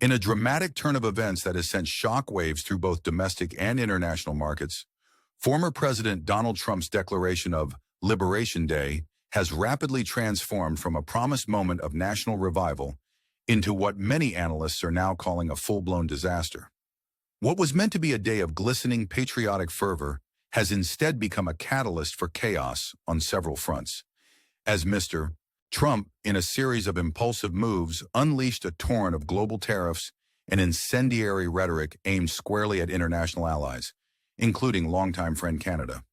In a dramatic turn of events that has sent shockwaves through both domestic and international markets, former President Donald Trump's declaration of Liberation Day has rapidly transformed from a promised moment of national revival into what many analysts are now calling a full-blown disaster. What was meant to be a day of glistening patriotic fervor has instead become a catalyst for chaos on several fronts, as Mr. Trump, in a series of impulsive moves, unleashed a torrent of global tariffs and incendiary rhetoric aimed squarely at international allies, including longtime friend Canada.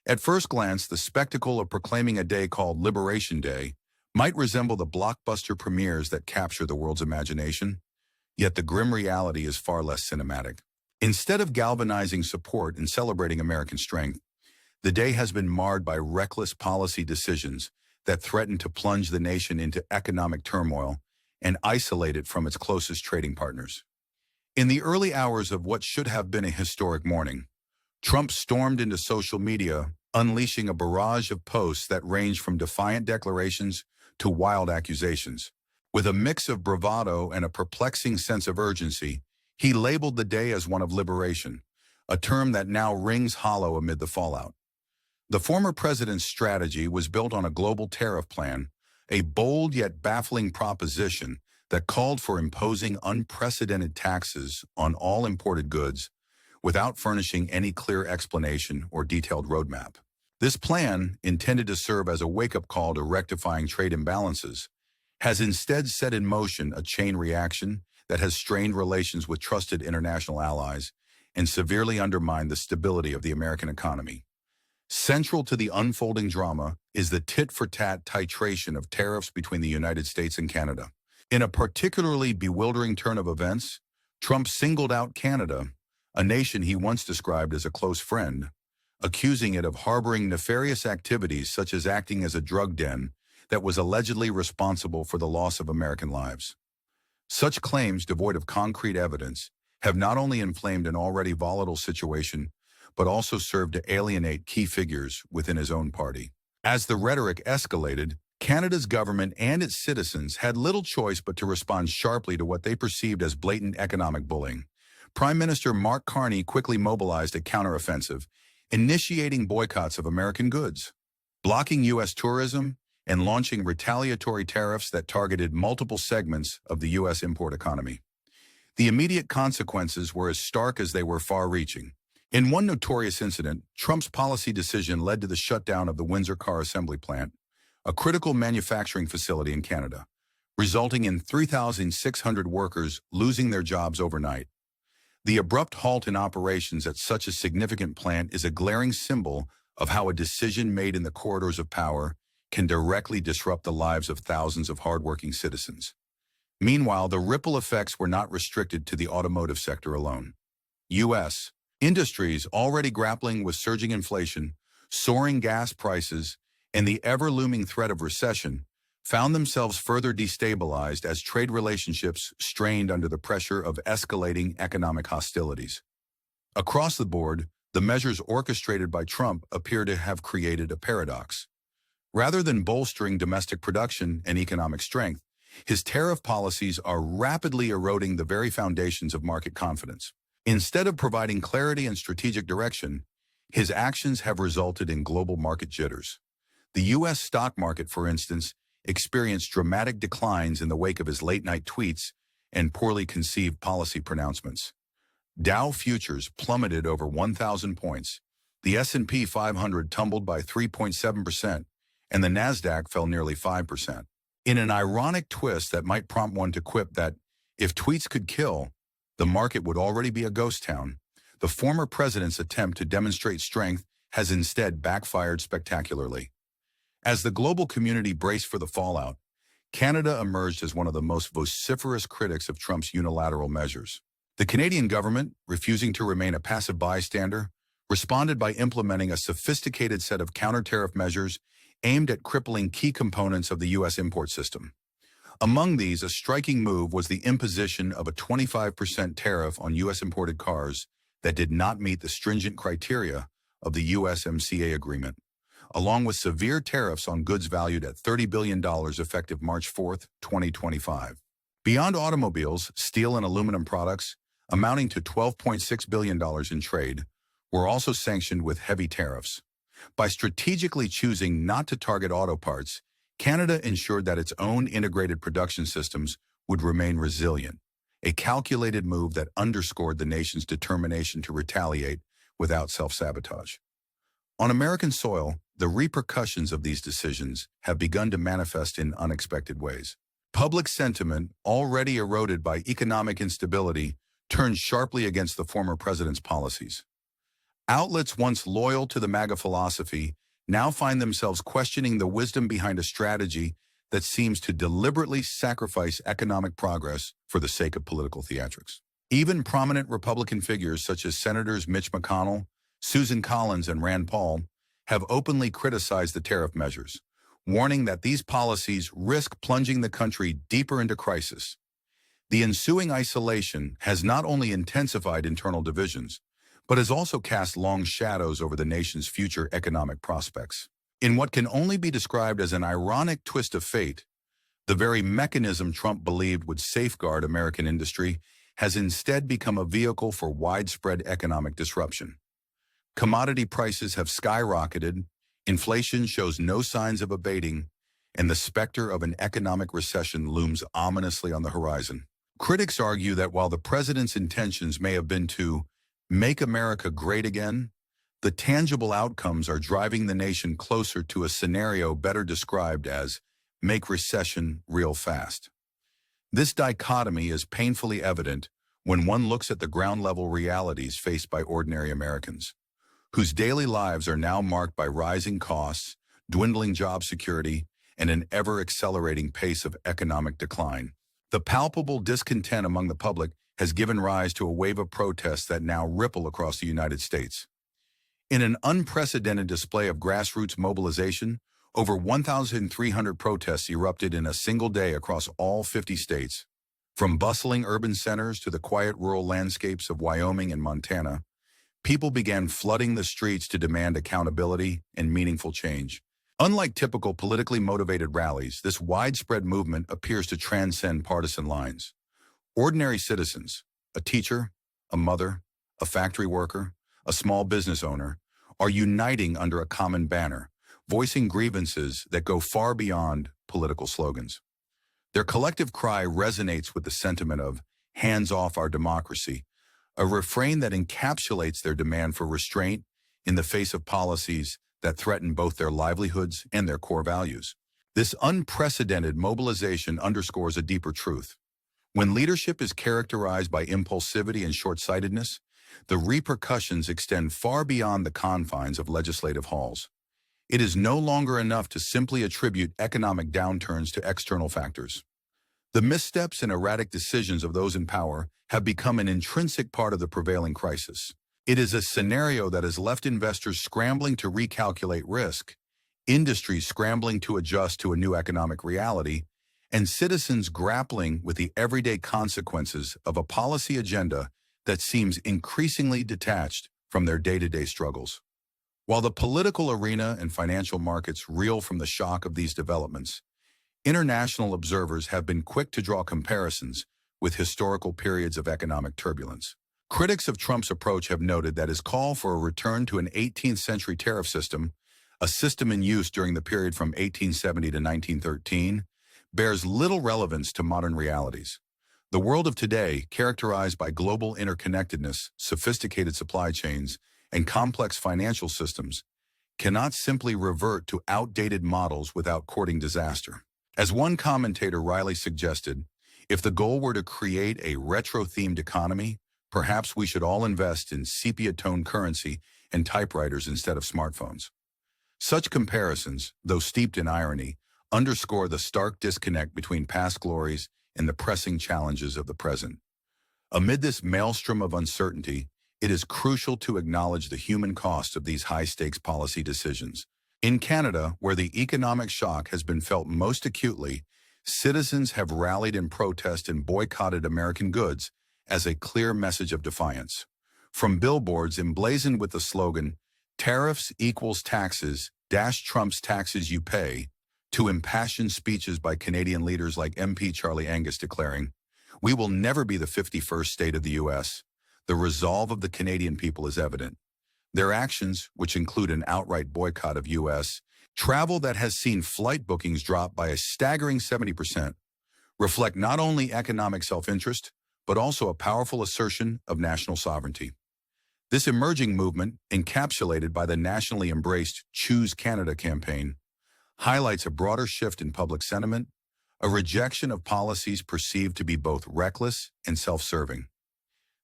At first glance, the spectacle of proclaiming a day called Liberation Day might resemble the blockbuster premieres that capture the world's imagination, yet the grim reality is far less cinematic. Instead of galvanizing support and celebrating American strength, the day has been marred by reckless policy decisions that threaten to plunge the nation into economic turmoil and isolate it from its closest trading partners. In the early hours of what should have been a historic morning, Trump stormed into social media, unleashing a barrage of posts that ranged from defiant declarations to wild accusations. With a mix of bravado and a perplexing sense of urgency, he labeled the day as one of liberation, a term that now rings hollow amid the fallout. The former president's strategy was built on a global tariff plan, a bold yet baffling proposition that called for imposing unprecedented taxes on all imported goods without furnishing any clear explanation or detailed roadmap. This plan, intended to serve as a wake-up call to rectifying trade imbalances, has instead set in motion a chain reaction that has strained relations with trusted international allies and severely undermined the stability of the American economy. Central to the unfolding drama is the tit-for-tat titration of tariffs between the United States and Canada. In a particularly bewildering turn of events, Trump singled out Canada, a nation he once described as a close friend, accusing it of harboring nefarious activities such as acting as a drug den that was allegedly responsible for the loss of American lives. Such claims, devoid of concrete evidence, have not only inflamed an already volatile situation, but also served to alienate key figures within his own party. As the rhetoric escalated, Canada's government and its citizens had little choice but to respond sharply to what they perceived as blatant economic bullying. Prime Minister Mark Carney quickly mobilized a counteroffensive, initiating boycotts of American goods, blocking U.S. tourism, and launching retaliatory tariffs that targeted multiple segments of the U.S. import economy. The immediate consequences were as stark as they were far-reaching. In one notorious incident, Trump's policy decision led to the shutdown of the Windsor Car Assembly Plant, a critical manufacturing facility in Canada, resulting in 3,600 workers losing their jobs overnight. The abrupt halt in operations at such a significant plant is a glaring symbol of how a decision made in the corridors of power can directly disrupt the lives of thousands of hardworking citizens. Meanwhile, the ripple effects were not restricted to the automotive sector alone. U.S. industries already grappling with surging inflation, soaring gas prices, and the ever-looming threat of recession found themselves further destabilized as trade relationships strained under the pressure of escalating economic hostilities. Across the board, the measures orchestrated by Trump appear to have created a paradox. Rather than bolstering domestic production and economic strength, his tariff policies are rapidly eroding the very foundations of market confidence. Instead of providing clarity and strategic direction, his actions have resulted in global market jitters. The U.S. stock market, for instance, experienced dramatic declines in the wake of his late-night tweets and poorly conceived policy pronouncements. Dow futures plummeted over 1,000 points, the S&P 500 tumbled by 3.7%, and the Nasdaq fell nearly 5%. In an ironic twist that might prompt one to quip that, if tweets could kill, the market would already be a ghost town, the former president's attempt to demonstrate strength has instead backfired spectacularly. As the global community braced for the fallout, Canada emerged as one of the most vociferous critics of Trump's unilateral measures. The Canadian government, refusing to remain a passive bystander, responded by implementing a sophisticated set of counter-tariff measures aimed at crippling key components of the U.S. import system. Among these, a striking move was the imposition of a 25% tariff on U.S. imported cars that did not meet the stringent criteria of the USMCA agreement, along with severe tariffs on goods valued at $30 billion effective March 4, 2025. Beyond automobiles, steel and aluminum products, amounting to $12.6 billion in trade, were also sanctioned with heavy tariffs. By strategically choosing not to target auto parts, Canada ensured that its own integrated production systems would remain resilient, a calculated move that underscored the nation's determination to retaliate without self-sabotage. On American soil, the repercussions of these decisions have begun to manifest in unexpected ways. Public sentiment, already eroded by economic instability, turned sharply against the former president's policies. Outlets once loyal to the MAGA philosophy now find themselves questioning the wisdom behind a strategy that seems to deliberately sacrifice economic progress for the sake of political theatrics. Even prominent Republican figures such as Senators Mitch McConnell, Susan Collins, and Rand Paul have openly criticized the tariff measures, warning that these policies risk plunging the country deeper into crisis. The ensuing isolation has not only intensified internal divisions, but has also cast long shadows over the nation's future economic prospects. In what can only be described as an ironic twist of fate, the very mechanism Trump believed would safeguard American industry has instead become a vehicle for widespread economic disruption. Commodity prices have skyrocketed, inflation shows no signs of abating, and the specter of an economic recession looms ominously on the horizon. Critics argue that while the president's intentions may have been to make America great again, the tangible outcomes are driving the nation closer to a scenario better described as make recession real fast. This dichotomy is painfully evident when one looks at the ground-level realities faced by ordinary Americans, whose daily lives are now marked by rising costs, dwindling job security, and an ever-accelerating pace of economic decline. The palpable discontent among the public has given rise to a wave of protests that now ripple across the United States. In an unprecedented display of grassroots mobilization, over 1,300 protests erupted in a single day across all 50 states. From bustling urban centers to the quiet rural landscapes of Wyoming and Montana, people began flooding the streets to demand accountability and meaningful change. Unlike typical politically motivated rallies, this widespread movement appears to transcend partisan lines. Ordinary citizens, a teacher, a mother, a factory worker, a small business owner, are uniting under a common banner, voicing grievances that go far beyond political slogans. Their collective cry resonates with the sentiment of "hands off our democracy," a refrain that encapsulates their demand for restraint in the face of policies that threaten both their livelihoods and their core values. This unprecedented mobilization underscores a deeper truth. When leadership is characterized by impulsivity and short-sightedness, the repercussions extend far beyond the confines of legislative halls. It is no longer enough to simply attribute economic downturns to external factors. The missteps and erratic decisions of those in power have become an intrinsic part of the prevailing crisis. It is a scenario that has left investors scrambling to recalculate risk, industries scrambling to adjust to a new economic reality, and citizens grappling with the everyday consequences of a policy agenda that seems increasingly detached from their day-to-day struggles. While the political arena and financial markets reel from the shock of these developments, international observers have been quick to draw comparisons with historical periods of economic turbulence. Critics of Trump's approach have noted that his call for a return to an 18th century tariff system, a system in use during the period from 1870 to 1913, bears little relevance to modern realities. The world of today, characterized by global interconnectedness, sophisticated supply chains, and complex financial systems, cannot simply revert to outdated models without courting disaster. As one commentator wryly suggested, if the goal were to create a retro-themed economy, perhaps we should all invest in sepia-toned currency and typewriters instead of smartphones. Such comparisons, though steeped in irony, underscore the stark disconnect between past glories and the pressing challenges of the present. Amid this maelstrom of uncertainty, it is crucial to acknowledge the human cost of these high-stakes policy decisions. In Canada, where the economic shock has been felt most acutely, citizens have rallied in protest and boycotted American goods as a clear message of defiance. From billboards emblazoned with the slogan, "Tariffs equals taxes, dash Trump's taxes you pay," to impassioned speeches by Canadian leaders like MP Charlie Angus declaring, "We will never be the 51st state of the U.S." The resolve of the Canadian people is evident. Their actions, which include an outright boycott of U.S. travel that has seen flight bookings drop by a staggering 70%, reflect not only economic self-interest, but also a powerful assertion of national sovereignty. This emerging movement, encapsulated by the nationally embraced Choose Canada campaign, highlights a broader shift in public sentiment, a rejection of policies perceived to be both reckless and self-serving.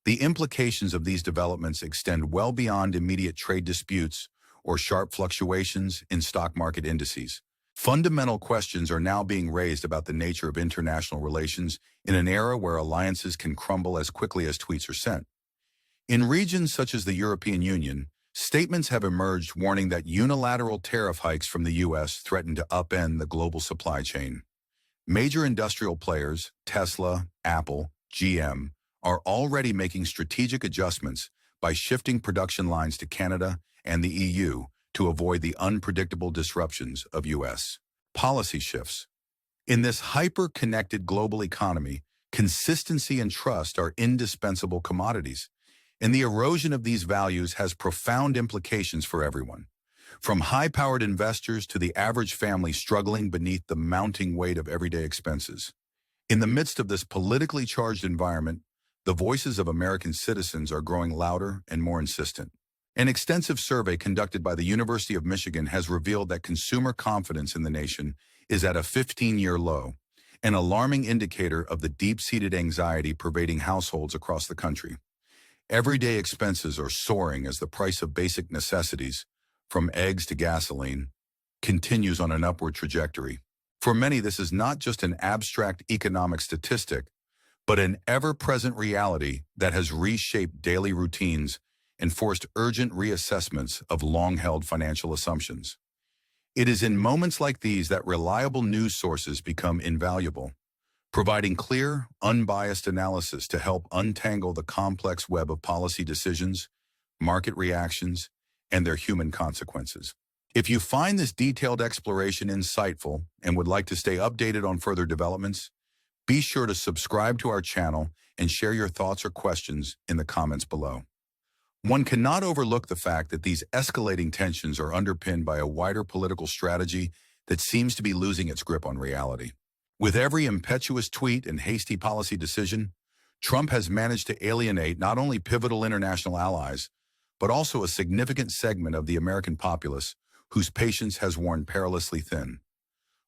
The implications of these developments extend well beyond immediate trade disputes or sharp fluctuations in stock market indices. Fundamental questions are now being raised about the nature of international relations in an era where alliances can crumble as quickly as tweets are sent. In regions such as the European Union, statements have emerged warning that unilateral tariff hikes from the U.S. threaten to upend the global supply chain. Major industrial players, Tesla, Apple, GM, are already making strategic adjustments by shifting production lines to Canada and the EU to avoid the unpredictable disruptions of U.S. policy shifts. In this hyper-connected global economy, consistency and trust are indispensable commodities, and the erosion of these values has profound implications for everyone, from high-powered investors to the average family struggling beneath the mounting weight of everyday expenses. In the midst of this politically charged environment, the voices of American citizens are growing louder and more insistent. An extensive survey conducted by the University of Michigan has revealed that consumer confidence in the nation is at a 15-year low, an alarming indicator of the deep-seated anxiety pervading households across the country. Everyday expenses are soaring as the price of basic necessities, from eggs to gasoline, continues on an upward trajectory. For many, this is not just an abstract economic statistic, but an ever-present reality that has reshaped daily routines and forced urgent reassessments of long-held financial assumptions. It is in moments like these that reliable news sources become invaluable, providing clear, unbiased analysis to help untangle the complex web of policy decisions, market reactions, and their human consequences. If you find this detailed exploration insightful and would like to stay updated on further developments, be sure to subscribe to our channel and share your thoughts or questions in the comments below. One cannot overlook the fact that these escalating tensions are underpinned by a wider political strategy that seems to be losing its grip on reality. With every impetuous tweet and hasty policy decision, Trump has managed to alienate not only pivotal international allies, but also a significant segment of the American populace whose patience has worn perilously thin.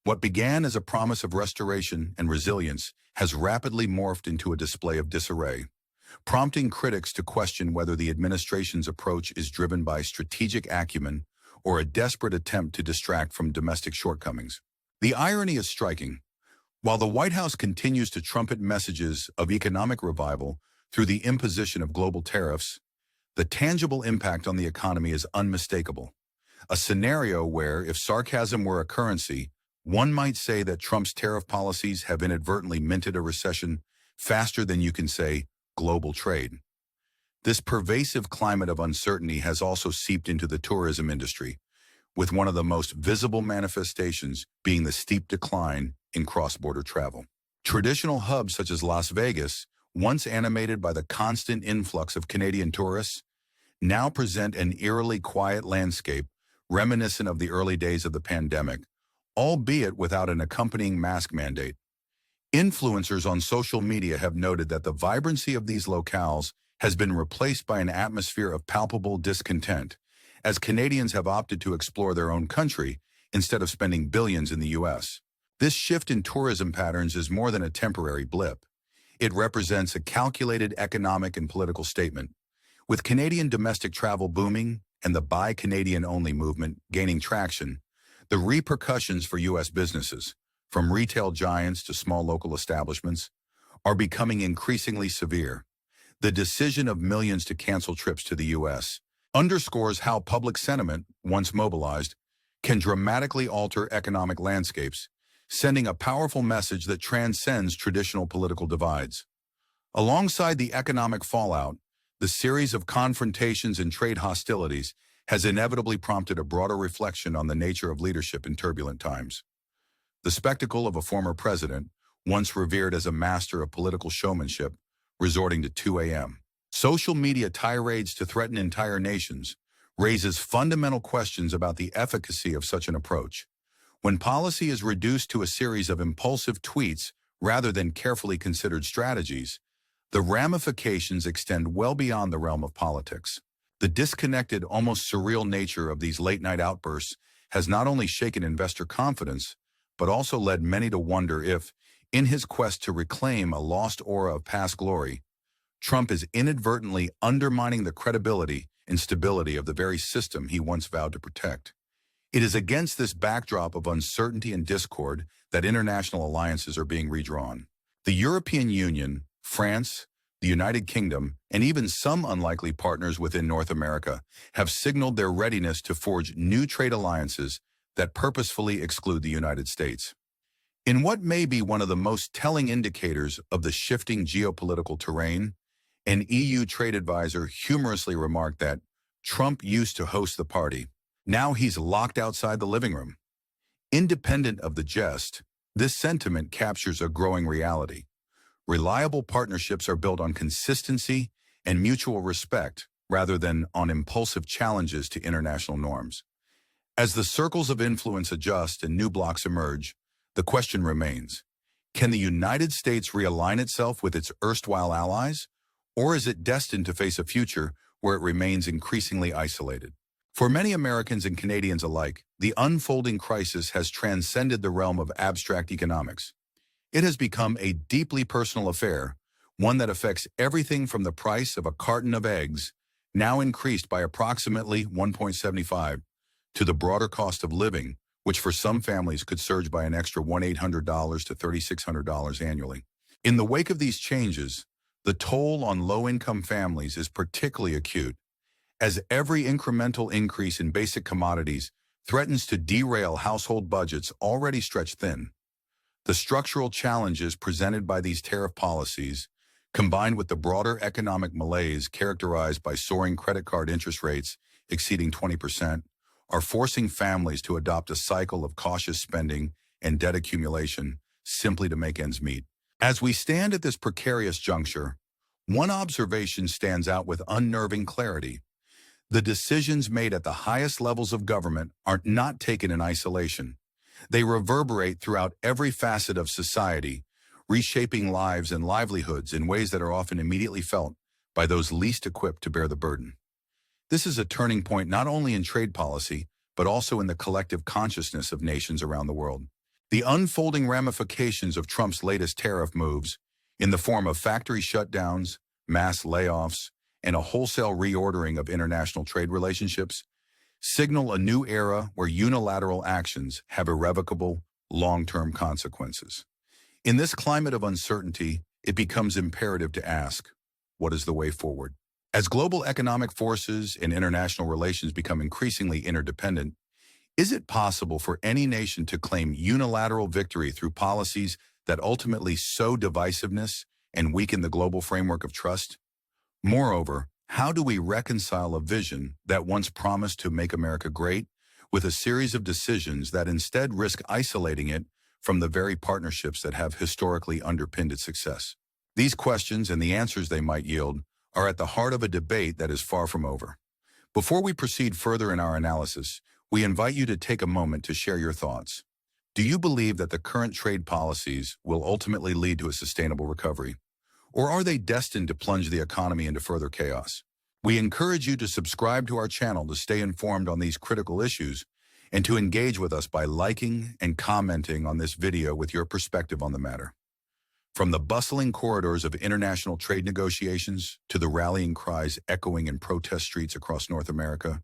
What began as a promise of restoration and resilience has rapidly morphed into a display of disarray, prompting critics to question whether the administration's approach is driven by strategic acumen or a desperate attempt to distract from domestic shortcomings. The irony is striking. While the White House continues to trumpet messages of economic revival through the imposition of global tariffs, the tangible impact on the economy is unmistakable. A scenario where, if sarcasm were a currency, one might say that Trump's tariff policies have inadvertently minted a recession faster than you can say global trade. This pervasive climate of uncertainty has also seeped into the tourism industry, with one of the most visible manifestations being the steep decline in cross-border travel. Traditional hubs such as Las Vegas, once animated by the constant influx of Canadian tourists, now present an eerily quiet landscape reminiscent of the early days of the pandemic, albeit without an accompanying mask mandate. Influencers on social media have noted that the vibrancy of these locales has been replaced by an atmosphere of palpable discontent, as Canadians have opted to explore their own country instead of spending billions in the U.S. This shift in tourism patterns is more than a temporary blip. It represents a calculated economic and political statement. With Canadian domestic travel booming and the Buy Canadian-only movement gaining traction, the repercussions for U.S. businesses, from retail giants to small local establishments, are becoming increasingly severe. The decision of millions to cancel trips to the U.S. underscores how public sentiment, once mobilized, can dramatically alter economic landscapes, sending a powerful message that transcends traditional political divides. Alongside the economic fallout, the series of confrontations and trade hostilities has inevitably prompted a broader reflection on the nature of leadership in turbulent times. The spectacle of a former president, once revered as a master of political showmanship, resorting to 2 a.m. social media tirades to threaten entire nations, raises fundamental questions about the efficacy of such an approach. When policy is reduced to a series of impulsive tweets rather than carefully considered strategies, the ramifications extend well beyond the realm of politics. The disconnected, almost surreal nature of these late-night outbursts has not only shaken investor confidence, but also led many to wonder if, in his quest to reclaim a lost aura of past glory, Trump is inadvertently undermining the credibility and stability of the very system he once vowed to protect. It is against this backdrop of uncertainty and discord that international alliances are being redrawn. The European Union, France, the United Kingdom, and even some unlikely partners within North America have signaled their readiness to forge new trade alliances that purposefully exclude the United States. In what may be one of the most telling indicators of the shifting geopolitical terrain, an EU trade advisor humorously remarked that Trump used to host the party. Now he's locked outside the living room. Independent of the jest, this sentiment captures a growing reality. Reliable partnerships are built on consistency and mutual respect rather than on impulsive challenges to international norms. As the circles of influence adjust and new blocs emerge, the question remains, can the United States realign itself with its erstwhile allies, or is it destined to face a future where it remains increasingly isolated? For many Americans and Canadians alike, the unfolding crisis has transcended the realm of abstract economics. It has become a deeply personal affair, one that affects everything from the price of a carton of eggs, now increased by approximately 1.75, to the broader cost of living, which for some families could surge by an extra $1,800 to $3,600 annually. In the wake of these changes, the toll on low-income families is particularly acute, as every incremental increase in basic commodities threatens to derail household budgets already stretched thin. The structural challenges presented by these tariff policies, combined with the broader economic malaise characterized by soaring credit card interest rates exceeding 20%, are forcing families to adopt a cycle of cautious spending and debt accumulation simply to make ends meet. As we stand at this precarious juncture, one observation stands out with unnerving clarity. The decisions made at the highest levels of government are not taken in isolation. They reverberate throughout every facet of society, reshaping lives and livelihoods in ways that are often immediately felt by those least equipped to bear the burden. This is a turning point not only in trade policy, but also in the collective consciousness of nations around the world. The unfolding ramifications of Trump's latest tariff moves, in the form of factory shutdowns, mass layoffs, and a wholesale reordering of international trade relationships, signal a new era where unilateral actions have irrevocable, long-term consequences. In this climate of uncertainty, it becomes imperative to ask, what is the way forward? As global economic forces and international relations become increasingly interdependent, is it possible for any nation to claim unilateral victory through policies that ultimately sow divisiveness and weaken the global framework of trust? Moreover, how do we reconcile a vision that once promised to make America great with a series of decisions that instead risk isolating it from the very partnerships that have historically underpinned its success? These questions and the answers they might yield are at the heart of a debate that is far from over. Before we proceed further in our analysis, we invite you to take a moment to share your thoughts. Do you believe that the current trade policies will ultimately lead to a sustainable recovery? Or are they destined to plunge the economy into further chaos? We encourage you to subscribe to our channel to stay informed on these critical issues and to engage with us by liking and commenting on this video with your perspective on the matter. From the bustling corridors of international trade negotiations to the rallying cries echoing in protest streets across North America,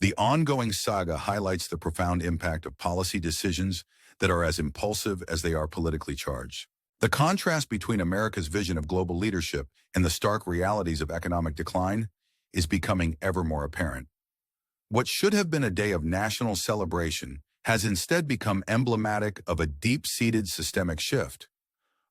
the ongoing saga highlights the profound impact of policy decisions that are as impulsive as they are politically charged. The contrast between America's vision of global leadership and the stark realities of economic decline is becoming ever more apparent. What should have been a day of national celebration has instead become emblematic of a deep-seated systemic shift,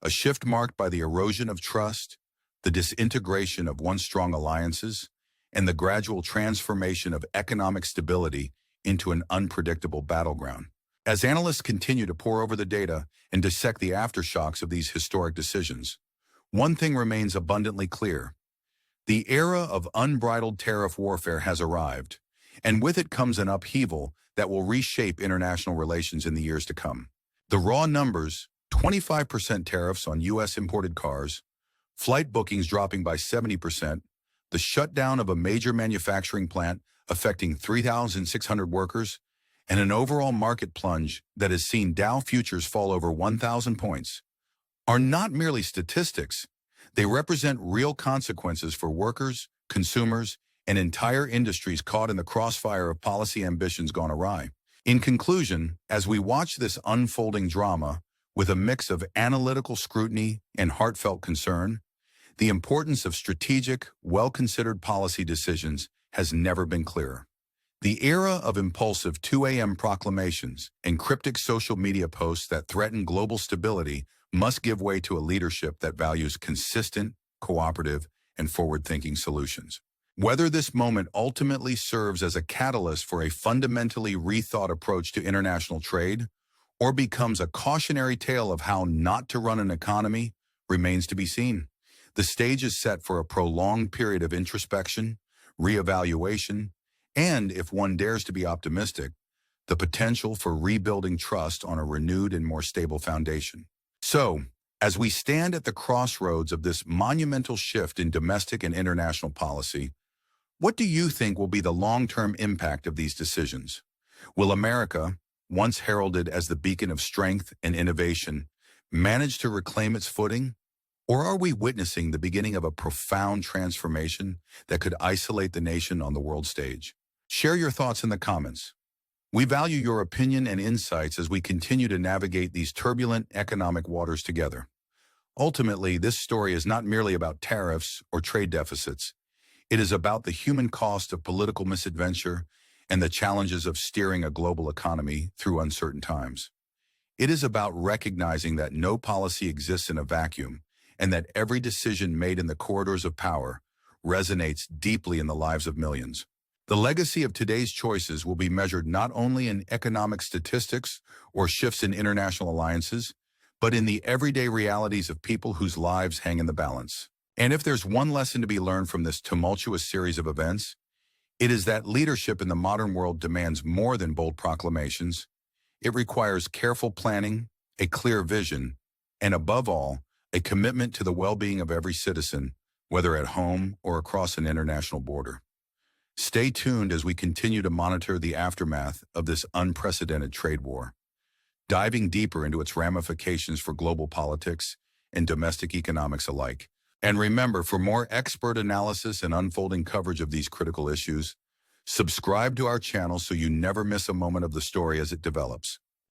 a shift marked by the erosion of trust, the disintegration of once strong alliances, and the gradual transformation of economic stability into an unpredictable battleground. As analysts continue to pore over the data and dissect the aftershocks of these historic decisions, one thing remains abundantly clear. The era of unbridled tariff warfare has arrived, and with it comes an upheaval that will reshape international relations in the years to come. The raw numbers, 25% tariffs on U.S. imported cars, flight bookings dropping by 70%, the shutdown of a major manufacturing plant affecting 3,600 workers, and an overall market plunge that has seen Dow futures fall over 1,000 points, are not merely statistics. They represent real consequences for workers, consumers, and entire industries caught in the crossfire of policy ambitions gone awry. In conclusion, as we watch this unfolding drama with a mix of analytical scrutiny and heartfelt concern, the importance of strategic, well-considered policy decisions has never been clearer. The era of impulsive 2 a.m. proclamations and cryptic social media posts that threaten global stability must give way to a leadership that values consistent, cooperative, and forward-thinking solutions. Whether this moment ultimately serves as a catalyst for a fundamentally rethought approach to international trade, or becomes a cautionary tale of how not to run an economy, remains to be seen. The stage is set for a prolonged period of introspection, reevaluation, and, if one dares to be optimistic, the potential for rebuilding trust on a renewed and more stable foundation. So, as we stand at the crossroads of this monumental shift in domestic and international policy, what do you think will be the long-term impact of these decisions? Will America, once heralded as the beacon of strength and innovation, manage to reclaim its footing? Or are we witnessing the beginning of a profound transformation that could isolate the nation on the world stage? Share your thoughts in the comments. We value your opinion and insights as we continue to navigate these turbulent economic waters together. Ultimately, this story is not merely about tariffs or trade deficits. It is about the human cost of political misadventure and the challenges of steering a global economy through uncertain times. It is about recognizing that no policy exists in a vacuum and that every decision made in the corridors of power resonates deeply in the lives of millions. The legacy of today's choices will be measured not only in economic statistics or shifts in international alliances, but in the everyday realities of people whose lives hang in the balance. And if there's one lesson to be learned from this tumultuous series of events, it is that leadership in the modern world demands more than bold proclamations. It requires careful planning, a clear vision, and above all, a commitment to the well-being of every citizen, whether at home or across an international border. Stay tuned as we continue to monitor the aftermath of this unprecedented trade war, diving deeper into its ramifications for global politics and domestic economics alike. And remember, for more expert analysis and unfolding coverage of these critical issues, subscribe to our channel so you never miss a moment of the story as it develops.